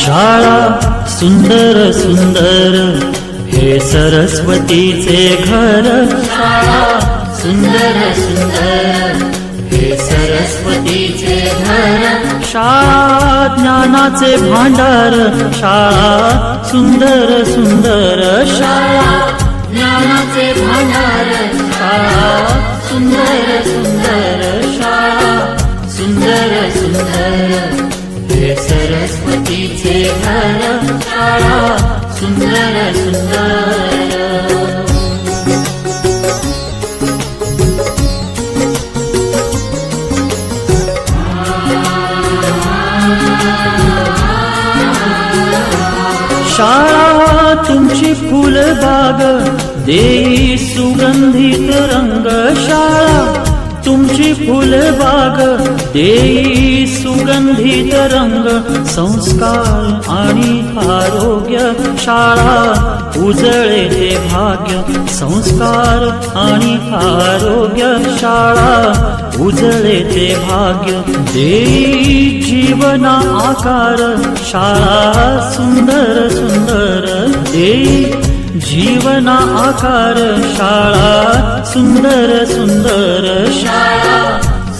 शाळा सुंदर सुंदर हे सरस्वतीचे घर। शाळा सुंदर सुंदर हे सरस्वतीचे घर। शाळा ज्ञानाचे भांडार। शाळा सुंदर सुंदर शाळा ज्ञानाचे भांडार। शाळा सुंदर सुंदर शाळा सुंदर सुंदर हे सरस्वतीचे घर। शाळा सुंदर सुंदर। शाळा तुमची फुलबाग देई सुगंधित रंग। शाळा तुमची फुलबाग देई सुगंधित रंग। संस्कार आणि आरोग्य शाळा उजळे ते भाग्य। संस्कार आणि आरोग्य शाळा उजळे ते भाग्य। देई जीवना आकार शाळा सुंदर सुंदर देई जीवना आकार। शाळा सुंदर सुंदर शाळा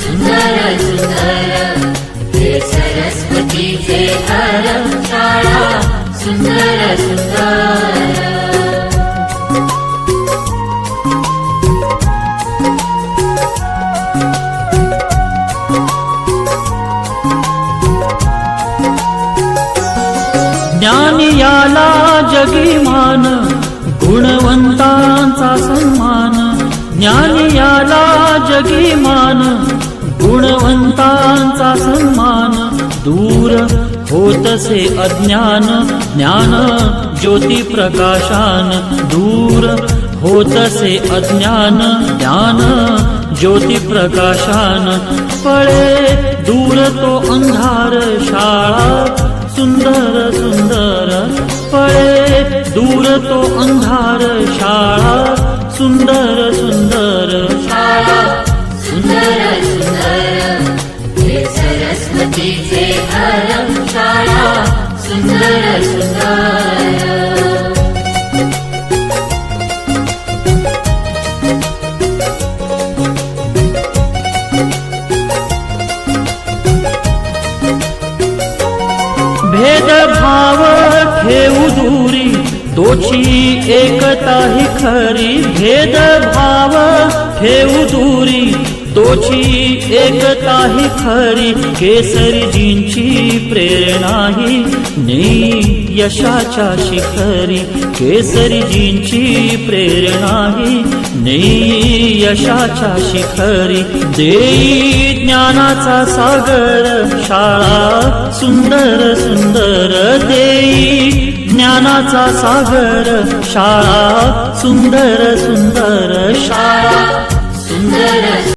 सुंदर सुंदर हे सरस्वतीचे घर। शाळा सुंदर सुंदर। ज्ञान याला जगी मान गुणवंतांचा सन्मान। ज्ञान याला जगी मान गुणवंतांचा सन्मान। दूर होतसे अज्ञान ज्ञान ज्योती प्रकाशान। दूर होतसे अज्ञान ज्ञान ज्योती प्रकाशान। पळे दूर तो अंधार शाळा सुंदर सुंदर पळे दूर तो अंधार। शाळा सुंदर सुंदर शाळा सुंदर सुंदर हे सरस्वतीचे घर। शाळा सुंदर सुंदर। भेदभाव ठेवू दूरी तोची एकता ही खरी। भेदभाव ठेवू दूरी तोची एकता ही खरी। केसरीजींची प्रेरणा ही नेई यशाच्या शिखरी। केसरीजींची प्रेरणा ही नेई यशाच्या शिखरी। देई ज्ञानाचा सागर शाळा सुंदर सुंदर देई ज्ञानाचा सागर। शाळा सुंदर सुंदर शाळा सुंदर।